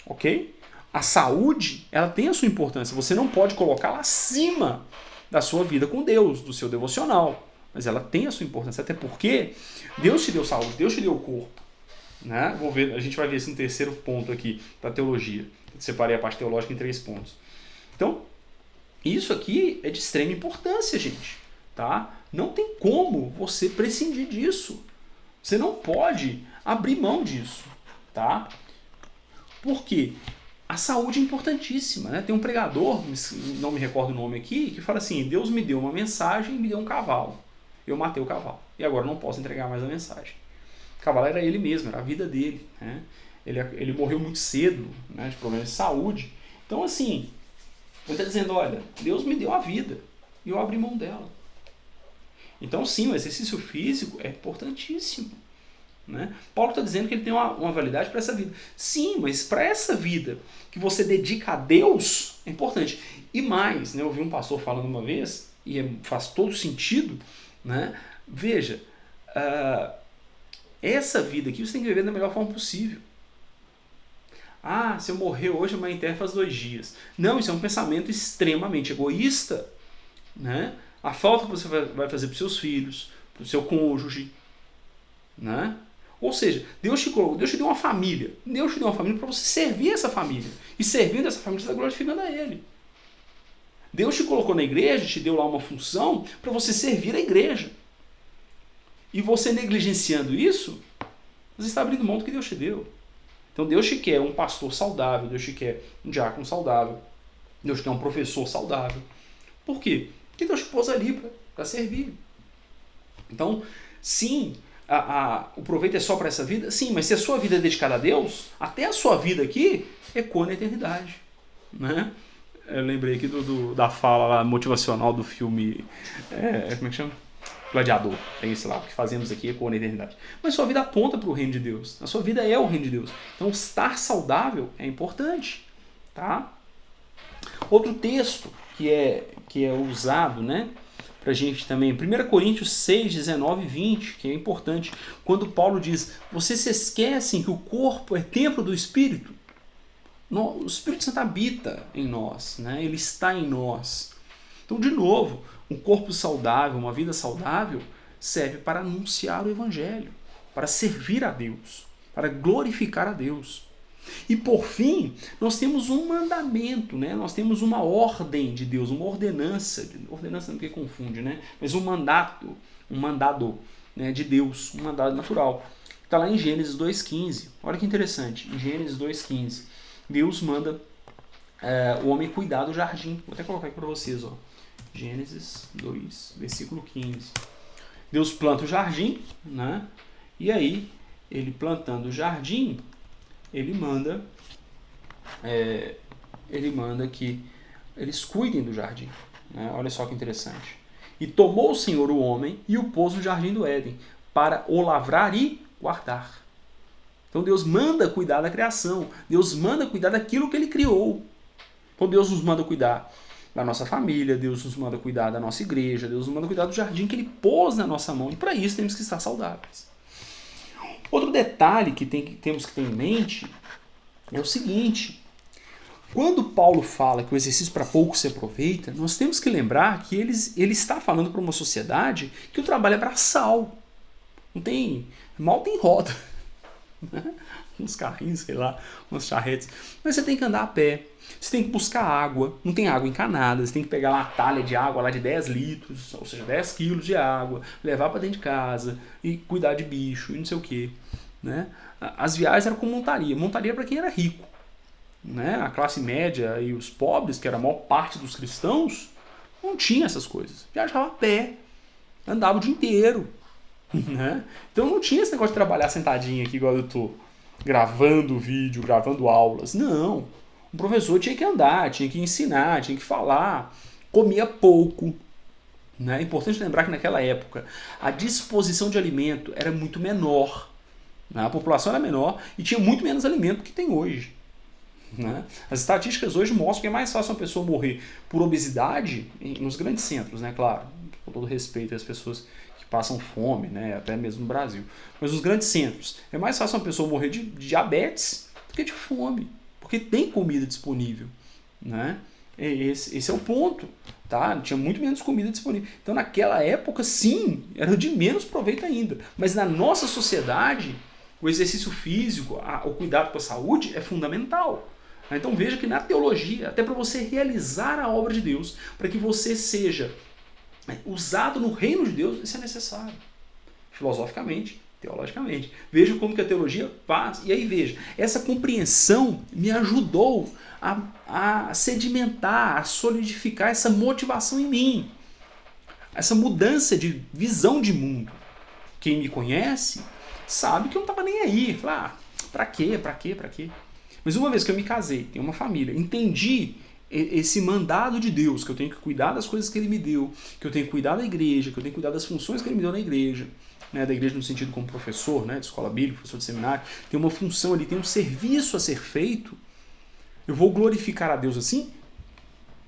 Ok? A saúde, ela tem a sua importância. Você não pode colocá-la acima da sua vida com Deus, do seu devocional. Mas ela tem a sua importância, até porque Deus te deu saúde, Deus te deu o corpo. Né? A gente vai ver isso no terceiro ponto aqui da teologia. Eu separei a parte teológica em 3 pontos. Então, isso aqui é de extrema importância, gente. Tá? Não tem como você prescindir disso. Você não pode abrir mão disso. Tá? Por quê? A saúde é importantíssima. Né? Tem um pregador, não me recordo o nome aqui, que fala assim, Deus me deu uma mensagem e me deu um cavalo. Eu matei o cavalo. E agora não posso entregar mais a mensagem. O cavalo era ele mesmo, era a vida dele. Né? Ele morreu muito cedo, né, de problemas de saúde. Então, assim, ele está dizendo, olha, Deus me deu a vida e eu abri mão dela. Então, sim, o exercício físico é importantíssimo. Né? Paulo está dizendo que ele tem uma validade para essa vida. Sim, mas para essa vida que você dedica a Deus, é importante. E mais, né, eu ouvi um pastor falando uma vez, e faz todo sentido, né? Veja, essa vida aqui você tem que viver da melhor forma possível. Ah, se eu morrer hoje, amanhã enterro faz 2 dias. Não, isso é um pensamento extremamente egoísta. Né? A falta que você vai fazer para os seus filhos, para o seu cônjuge. Né? Ou seja, Deus te deu uma família. Deus te deu uma família para você servir essa família. E servindo essa família, você está glorificando a Ele. Deus te colocou na igreja, te deu lá uma função para você servir a igreja. E você negligenciando isso, você está abrindo mão do que Deus te deu. Então Deus te quer um pastor saudável, Deus te quer um diácono saudável, Deus te quer um professor saudável. Por quê? Porque Deus te pôs ali para servir. Então, sim, o proveito é só para essa vida? Sim, mas se a sua vida é dedicada a Deus, até a sua vida aqui ecoa na eternidade. Né? Eu lembrei aqui da fala lá, motivacional do filme, como é que chama? Gladiador. Tem esse lá, o que fazemos aqui ecoa na eternidade. Mas sua vida aponta para o reino de Deus. A sua vida é o reino de Deus. Então estar saudável é importante. Tá? Outro texto que é usado, né, pra gente também, 1 Coríntios 6, 19 e 20, que é importante, quando Paulo diz, vocês se esquecem que o corpo é templo do Espírito? O Espírito Santo habita em nós, né? Ele está em nós. Então, de novo, um corpo saudável, uma vida saudável, serve para anunciar o Evangelho, para servir a Deus, para glorificar a Deus. E por fim, nós temos um mandamento, né? Nós temos uma ordem de Deus, uma ordenança não que confunde, né? Mas um mandado, né, de Deus, um mandado natural. Está lá em Gênesis 2,15. Olha que interessante, em Gênesis 2,15, Deus manda o homem cuidar do jardim. Vou até colocar aqui para vocês, ó. Gênesis 2, versículo 15. Deus planta o jardim, né? E aí, ele plantando o jardim, ele manda que eles cuidem do jardim. Né? Olha só que interessante. E tomou o Senhor o homem e o pôs no jardim do Éden, para o lavrar e guardar. Então Deus manda cuidar da criação. Deus manda cuidar daquilo que Ele criou. Então Deus nos manda cuidar da nossa família, Deus nos manda cuidar da nossa igreja, Deus nos manda cuidar do jardim que Ele pôs na nossa mão. E para isso temos que estar saudáveis. Outro detalhe que temos que ter em mente é o seguinte. Quando Paulo fala que o exercício para pouco se aproveita, nós temos que lembrar que ele está falando para uma sociedade que o trabalho é braçal. Mal tem roda. Uns carrinhos, sei lá, umas charretes. Mas você tem que andar a pé. Você tem que buscar água. Não tem água encanada. Você tem que pegar uma talha de água lá de 10 litros, ou seja, 10 quilos de água, levar para dentro de casa e cuidar de bicho e não sei o quê. Né? As viagens eram com montaria. Montaria para quem era rico. Né? A classe média e os pobres, que era a maior parte dos cristãos, não tinha essas coisas. Viajava a pé. Andava o dia inteiro. Né? Então não tinha esse negócio de trabalhar sentadinho aqui, igual eu tô gravando vídeo, gravando aulas. Não. O professor tinha que andar, tinha que ensinar, tinha que falar. Comia pouco. Né? É importante lembrar que naquela época a disposição de alimento era muito menor. Né? A população era menor e tinha muito menos alimento do que tem hoje. Né? As estatísticas hoje mostram que é mais fácil uma pessoa morrer por obesidade nos grandes centros, né? Claro, com todo respeito às pessoas que passam fome, né? Até mesmo no Brasil. Mas nos grandes centros, é mais fácil uma pessoa morrer de diabetes do que de fome, porque tem comida disponível. Né? Esse é o ponto. Tá? Tinha muito menos comida disponível. Então naquela época, sim, era de menos proveito ainda. Mas na nossa sociedade, o exercício físico, o cuidado com a saúde é fundamental. Então veja que na teologia, até para você realizar a obra de Deus, para que você seja usado no reino de Deus, isso é necessário. Filosoficamente, teologicamente. Veja como que a teologia faz. E aí veja, essa compreensão me ajudou a sedimentar, a solidificar essa motivação em mim. Essa mudança de visão de mundo. Quem me conhece sabe que eu não estava nem aí. Falar, pra quê? Mas uma vez que eu me casei, tenho uma família, entendi esse mandado de Deus, que eu tenho que cuidar das coisas que Ele me deu, que eu tenho que cuidar da igreja, que eu tenho que cuidar das funções que Ele me deu na igreja, né, da igreja no sentido como professor, né, de escola bíblica, professor de seminário, tem uma função ali, tem um serviço a ser feito, eu vou glorificar a Deus assim?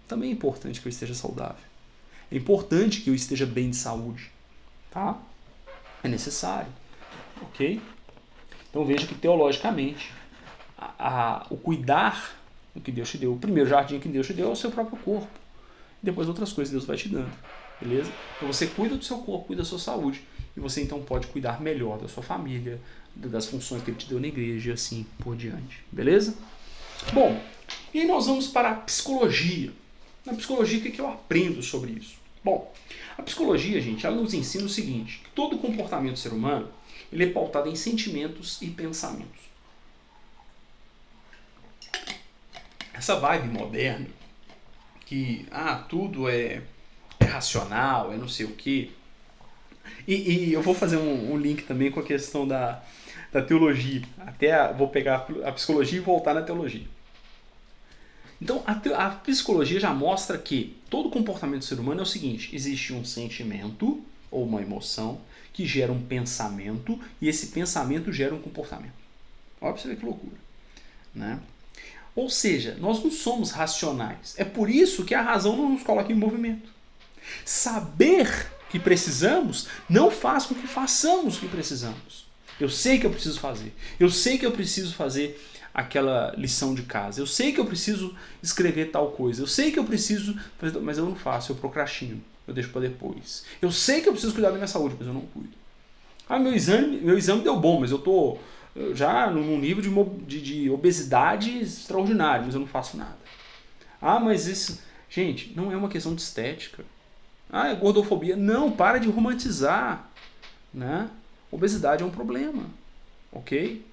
Também é importante que eu esteja saudável. É importante que eu esteja bem de saúde. Tá? É necessário. Ok? Então veja que teologicamente o cuidar do que Deus te deu, o primeiro jardim que Deus te deu é o seu próprio corpo. Depois outras coisas Deus vai te dando. Beleza? Então você cuida do seu corpo, cuida da sua saúde. E você então pode cuidar melhor da sua família, das funções que Ele te deu na igreja e assim por diante. Beleza? Bom, e aí nós vamos para a psicologia. Na psicologia, o que eu aprendo sobre isso? Bom, a psicologia, gente, ela nos ensina o seguinte, que todo comportamento do ser humano, ele é pautado em sentimentos e pensamentos. Essa vibe moderna, que tudo é racional, é não sei o quê. E eu vou fazer um link também com a questão da teologia. Vou pegar a psicologia e voltar na teologia. Então, a psicologia já mostra que todo comportamento do ser humano é o seguinte, existe um sentimento ou uma emoção que gera um pensamento e esse pensamento gera um comportamento. Olha pra você ver que loucura. Né? Ou seja, nós não somos racionais. É por isso que a razão não nos coloca em movimento. Saber que precisamos não faz com que façamos o que precisamos. Eu sei que eu preciso fazer. Eu sei que eu preciso fazer aquela lição de casa. Eu sei que eu preciso escrever tal coisa. Eu sei que eu preciso, mas eu não faço, eu procrastino. Eu deixo para depois. Eu sei que eu preciso cuidar da minha saúde, mas eu não cuido. Meu exame deu bom, mas eu tô já num nível de obesidade extraordinário, mas eu não faço nada. Mas isso... Gente, não é uma questão de estética. É gordofobia. Não, para de romantizar. Né? Obesidade é um problema. Ok?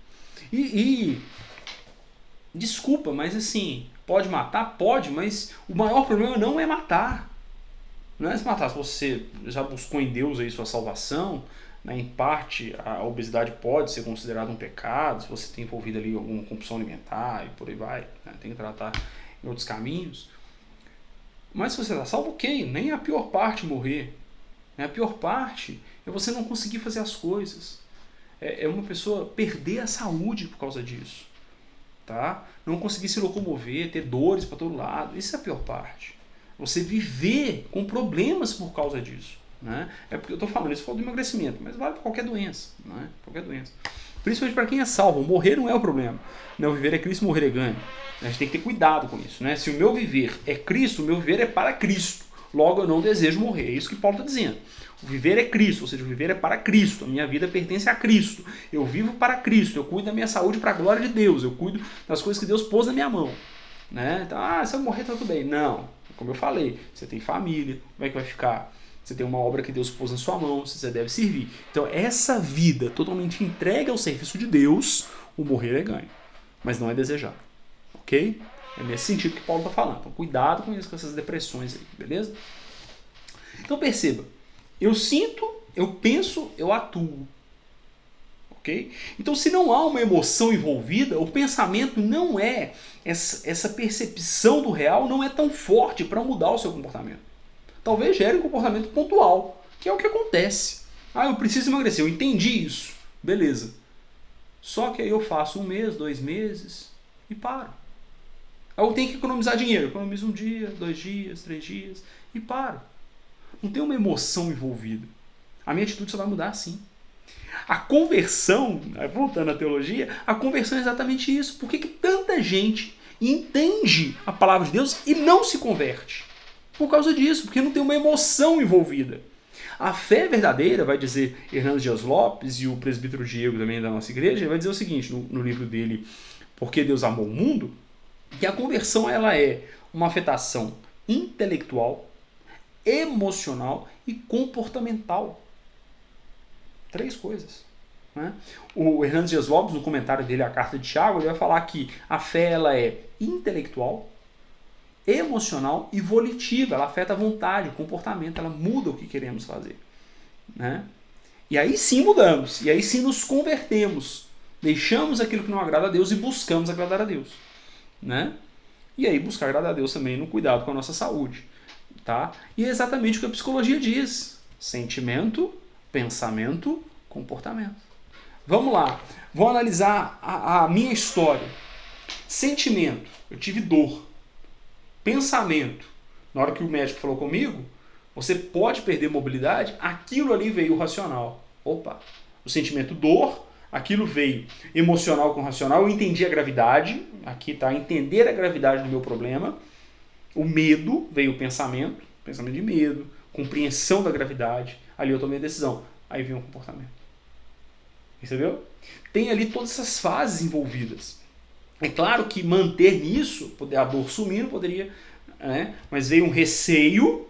Desculpa, mas assim, pode matar? Pode, mas o maior problema não é matar. Não é se matar. Se você já buscou em Deus aí sua salvação, né, em parte a obesidade pode ser considerada um pecado, se você tem envolvido ali alguma compulsão alimentar e por aí vai, né, tem que tratar em outros caminhos. Mas se você está salvo, ok, nem a pior parte morrer. A pior parte é você não conseguir fazer as coisas. É uma pessoa perder a saúde por causa disso. Tá? Não conseguir se locomover, ter dores para todo lado. Isso é a pior parte. Você viver com problemas por causa disso. Né? É porque eu estou falando isso do emagrecimento, mas vale para qualquer doença. Né? Qualquer doença. Principalmente para quem é salvo. Morrer não é o problema. Não, viver é Cristo, morrer é ganho. A gente tem que ter cuidado com isso. Né? Se o meu viver é Cristo, o meu viver é para Cristo. Logo, eu não desejo morrer. É isso que Paulo está dizendo. O viver é Cristo, ou seja, o viver é para Cristo. A minha vida pertence a Cristo. Eu vivo para Cristo. Eu cuido da minha saúde para a glória de Deus. Eu cuido das coisas que Deus pôs na minha mão. Né? Então, se eu morrer, tá tudo bem. Não. Como eu falei, você tem família. Como é que vai ficar? Você tem uma obra que Deus pôs na sua mão. Você deve servir. Então, essa vida totalmente entregue ao serviço de Deus, o morrer é ganho. Mas não é desejar. Ok? É nesse sentido que Paulo está falando. Então, cuidado com isso, com essas depressões aí. Beleza? Então, perceba. Eu sinto, eu penso, eu atuo. Ok? Então, se não há uma emoção envolvida, o pensamento não é, essa percepção do real não é tão forte para mudar o seu comportamento. Talvez gere um comportamento pontual, que é o que acontece. Eu preciso emagrecer, eu entendi isso. Beleza. Só que aí eu faço 1 mês, 2 meses e paro. Eu tenho que economizar dinheiro. Economizo 1 dia, 2 dias, 3 dias e paro. Não tem uma emoção envolvida. A minha atitude só vai mudar assim. A conversão, voltando à teologia, a conversão é exatamente isso. Por que tanta gente entende a palavra de Deus e não se converte? Por causa disso, porque não tem uma emoção envolvida. A fé verdadeira, vai dizer Hernandes Dias Lopes e o presbítero Diego também da nossa igreja, ele vai dizer o seguinte no livro dele, Por que Deus Amou o Mundo, que a conversão ela é uma afetação intelectual, emocional e comportamental. 3 coisas. Né? O Hernandes Dias Lopes, no comentário dele à carta de Tiago, ele vai falar que a fé ela é intelectual, emocional e volitiva. Ela afeta a vontade, o comportamento, ela muda o que queremos fazer. Né? E aí sim mudamos, e aí sim nos convertemos. Deixamos aquilo que não agrada a Deus e buscamos agradar a Deus. Né? E aí buscar agradar a Deus também no cuidado com a nossa saúde. Tá? E é exatamente o que a psicologia diz. Sentimento, pensamento, Comportamento. Vamos lá. Vou analisar a minha história. Sentimento. Eu tive dor. Pensamento. Na hora que o médico falou comigo, você pode perder mobilidade, aquilo ali veio racional. Opa. O sentimento dor, aquilo veio emocional com racional. Eu entendi a gravidade. Aqui está, entender a gravidade do meu problema. O medo, veio o pensamento de medo, compreensão da gravidade. Ali eu tomei a decisão. Aí veio um comportamento. Percebeu? Tem ali todas essas fases envolvidas. É claro que manter nisso, a dor sumindo poderia, né? Mas veio um receio,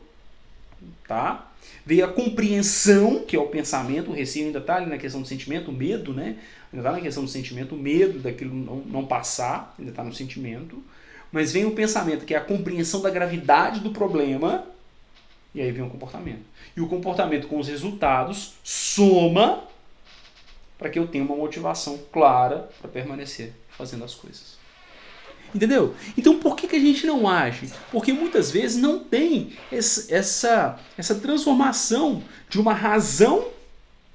tá? Veio a compreensão, que é o pensamento, o receio ainda está ali na questão do sentimento, o medo, né? Ainda está na questão do sentimento, o medo daquilo não passar, ainda está no sentimento. Mas vem o pensamento, que é a compreensão da gravidade do problema, e aí vem o comportamento. E o comportamento com os resultados soma para que eu tenha uma motivação clara para permanecer fazendo as coisas. Entendeu? Então por que a gente não age? Porque muitas vezes não tem essa transformação de uma razão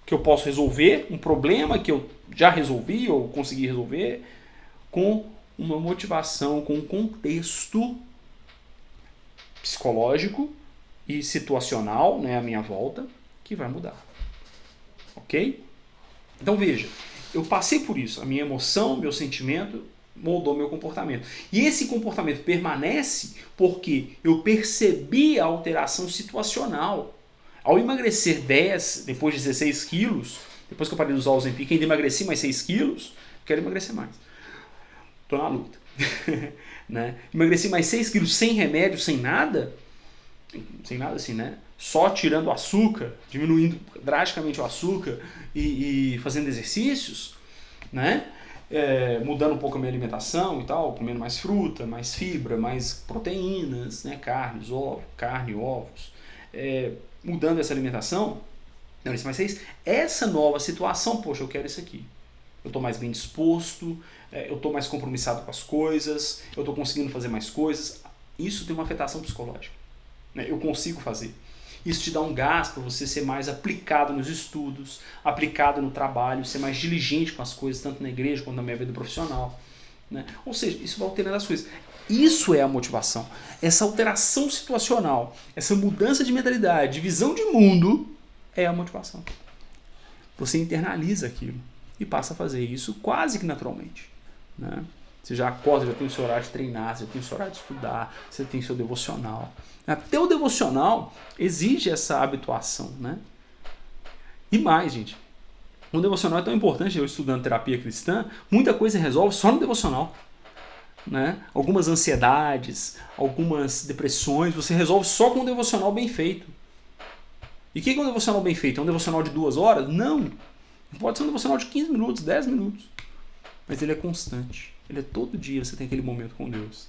que eu posso resolver, um problema que eu já resolvi ou consegui resolver, com uma motivação, com um contexto psicológico e situacional, né, à minha volta, que vai mudar. Ok? Então veja, eu passei por isso, a minha emoção, meu sentimento moldou meu comportamento. E esse comportamento permanece porque eu percebi a alteração situacional. Ao emagrecer 10, depois de 16 quilos, depois que eu parei de usar o Ozempic, ainda emagreci mais 6 quilos, quero emagrecer mais. Tô na luta. Né? Emagreci mais 6 quilos sem remédio, sem nada assim, né? Só tirando o açúcar, diminuindo drasticamente o açúcar e fazendo exercícios, né? Mudando um pouco a minha alimentação e tal, comendo mais fruta, mais fibra, mais proteínas, né? Carne, ovos, mudando essa alimentação, essa nova situação, poxa, eu quero isso aqui. Eu estou mais bem disposto, eu estou mais compromissado com as coisas, eu estou conseguindo fazer mais coisas. Isso tem uma afetação psicológica. Né? Eu consigo fazer. Isso te dá um gás para você ser mais aplicado nos estudos, aplicado no trabalho, ser mais diligente com as coisas, tanto na igreja quanto na minha vida profissional. Né? Ou seja, isso vai alterando as coisas. Isso é a motivação. Essa alteração situacional, essa mudança de mentalidade, de visão de mundo, é a motivação. Você internaliza aquilo e passa a fazer isso quase que naturalmente. Né? Você já acorda, já tem o seu horário de treinar, você tem o seu horário de estudar, você tem o seu devocional. Até o devocional exige essa habituação. Né? E mais, gente, o devocional é tão importante, eu estudando terapia cristã, muita coisa resolve só no devocional. Né? Algumas ansiedades, algumas depressões, você resolve só com um devocional bem feito. E o que é um devocional bem feito? É um devocional de 2 horas? Não. Pode ser um devocional de 15 minutos, 10 minutos. Mas ele é constante. Ele é todo dia, você tem aquele momento com Deus.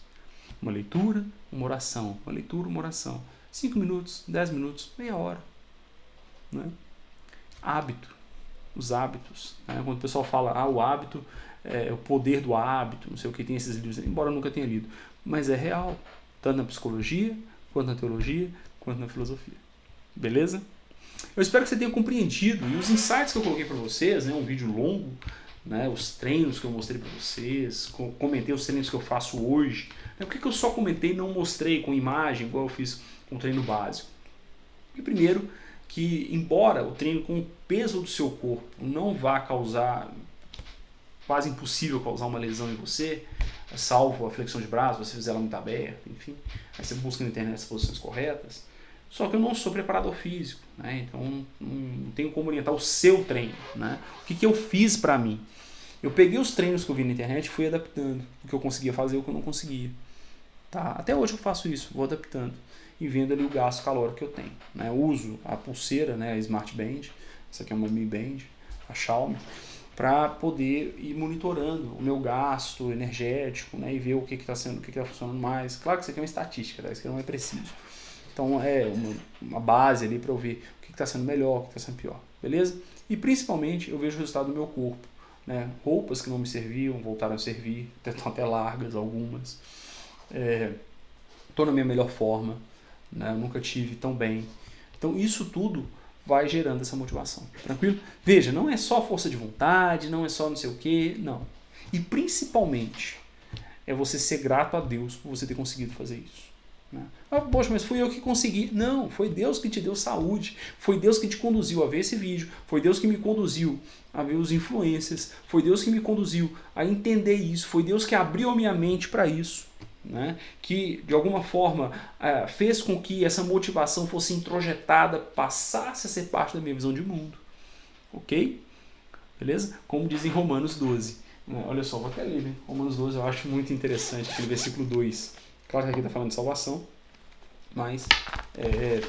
Uma leitura, uma oração. Uma leitura, uma oração. 5 minutos, 10 minutos, meia hora. Né? Hábito. Os hábitos. Né? Quando o pessoal fala, o hábito é o poder do hábito, não sei o que, tem esses livros, embora eu nunca tenha lido. Mas é real. Tanto na psicologia, quanto na teologia, quanto na filosofia. Beleza? Eu espero que você tenha compreendido. E os insights que eu coloquei para vocês, né, um vídeo longo, né, os treinos que eu mostrei para vocês, comentei os treinos que eu faço hoje. Por que eu só comentei e não mostrei com imagem, igual eu fiz com o treino básico? E primeiro, que embora o treino com o peso do seu corpo não vá causar, quase impossível causar uma lesão em você, salvo a flexão de braço, você fizer ela muito aberta, enfim, aí você busca na internet as posições corretas. Só que eu não sou preparador físico, né? Então não tenho como orientar o seu treino. Né? O que eu fiz para mim? Eu peguei os treinos que eu vi na internet e fui adaptando. O que eu conseguia fazer e o que eu não conseguia. Tá? Até hoje eu faço isso, vou adaptando. E vendo ali o gasto calórico que eu tenho. Né? Eu uso a pulseira, né? A Smart Band, essa aqui é uma Mi Band, a Xiaomi, para poder ir monitorando o meu gasto energético, né? E ver o que está sendo, o que está funcionando mais. Claro que isso aqui é uma estatística, tá? Isso aqui não é preciso. Então é uma base ali para eu ver o que está sendo melhor, o que está sendo pior, beleza? E principalmente eu vejo o resultado do meu corpo, né? Roupas que não me serviam voltaram a servir, estão até largas algumas. Estou na minha melhor forma, né? Eu nunca tive tão bem. Então isso tudo vai gerando essa motivação. Tranquilo? Veja, não é só força de vontade, não é só não sei o quê, não. E principalmente é você ser grato a Deus por você ter conseguido fazer isso. Né? Ah, poxa, mas fui eu que consegui. Não, foi Deus que te deu saúde, foi Deus que te conduziu a ver esse vídeo, foi Deus que me conduziu a ver os influencers, foi Deus que me conduziu a entender isso, foi Deus que abriu a minha mente para isso. Né? Que de alguma forma fez com que essa motivação fosse introjetada, passasse a ser parte da minha visão de mundo. Ok? Beleza? Como diz em Romanos 12. Olha só, vou até ler, né? Romanos 12 eu acho muito interessante, aquele versículo 2. Claro que aqui está falando de salvação, mas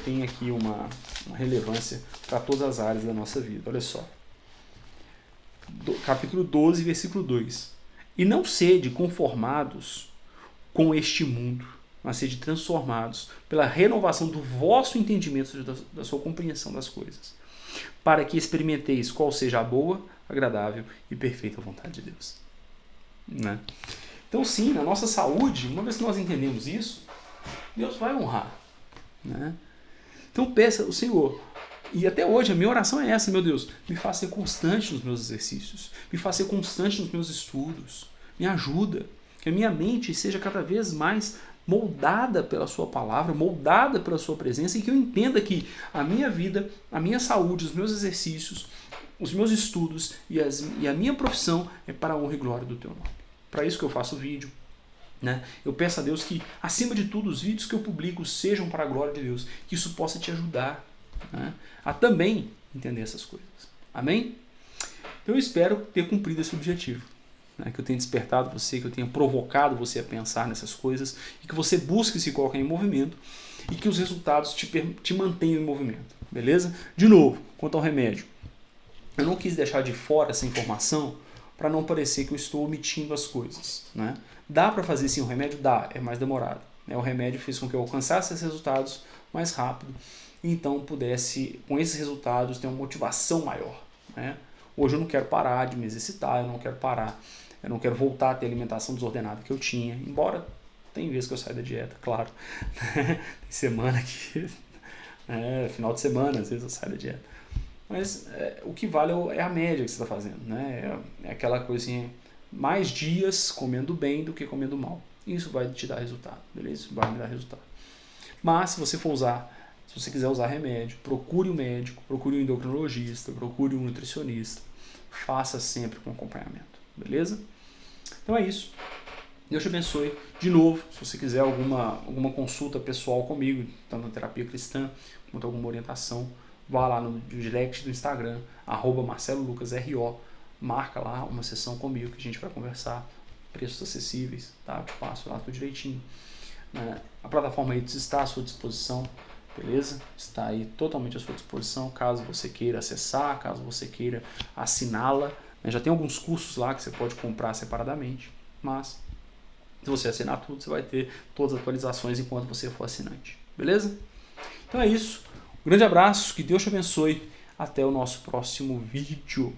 tem aqui uma relevância para todas as áreas da nossa vida. Olha só. Capítulo 12, versículo 2. E não sede conformados com este mundo, mas sede transformados pela renovação do vosso entendimento, da sua compreensão das coisas, para que experimenteis qual seja a boa, agradável e perfeita vontade de Deus. Né? Então sim, na nossa saúde, uma vez que nós entendemos isso, Deus vai honrar. Né? Então peça o Senhor, e até hoje a minha oração é essa, meu Deus, me faça ser constante nos meus exercícios, me faça ser constante nos meus estudos, me ajuda, que a minha mente seja cada vez mais moldada pela sua palavra, moldada pela sua presença, e que eu entenda que a minha vida, a minha saúde, os meus exercícios, os meus estudos e a minha profissão é para a honra e glória do teu nome. Para isso que eu faço vídeo. Né? Eu peço a Deus que, acima de tudo, os vídeos que eu publico sejam para a glória de Deus, que isso possa te ajudar, né, a também entender essas coisas. Amém? Eu espero ter cumprido esse objetivo. Que eu tenha despertado você, que eu tenha provocado você a pensar nessas coisas e que você busque se colocar em movimento e que os resultados te mantenham em movimento, beleza? De novo, quanto ao remédio, eu não quis deixar de fora essa informação para não parecer que eu estou omitindo as coisas. Né? Dá para fazer sim o remédio? Dá, é mais demorado. O remédio fez com que eu alcançasse esses resultados mais rápido e então pudesse, com esses resultados, ter uma motivação maior. Né? Hoje eu não quero parar de me exercitar, eu não quero voltar a ter a alimentação desordenada que eu tinha, embora tem vezes que eu saio da dieta, claro. Tem semana que... final de semana, às vezes eu saio da dieta. Mas o que vale é a média que você está fazendo. Né? É aquela coisinha, mais dias comendo bem do que comendo mal. Isso vai te dar resultado, beleza? Isso vai me dar resultado. Mas se você quiser usar remédio, procure um médico, procure um endocrinologista, procure um nutricionista. Faça sempre com acompanhamento, beleza? Então é isso. Deus te abençoe. De novo, se você quiser alguma consulta pessoal comigo, tanto na terapia cristã, quanto alguma orientação, vá lá no direct do Instagram, @MarceloLucasRO, marca lá uma sessão comigo que a gente vai conversar, preços acessíveis, tá? Eu te passo lá tudo direitinho. A plataforma aí está à sua disposição, beleza? Está aí totalmente à sua disposição, caso você queira acessar, caso você queira assiná-la. Já tem alguns cursos lá que você pode comprar separadamente, mas se você assinar tudo, você vai ter todas as atualizações enquanto você for assinante, beleza? Então é isso, um grande abraço, que Deus te abençoe, até o nosso próximo vídeo.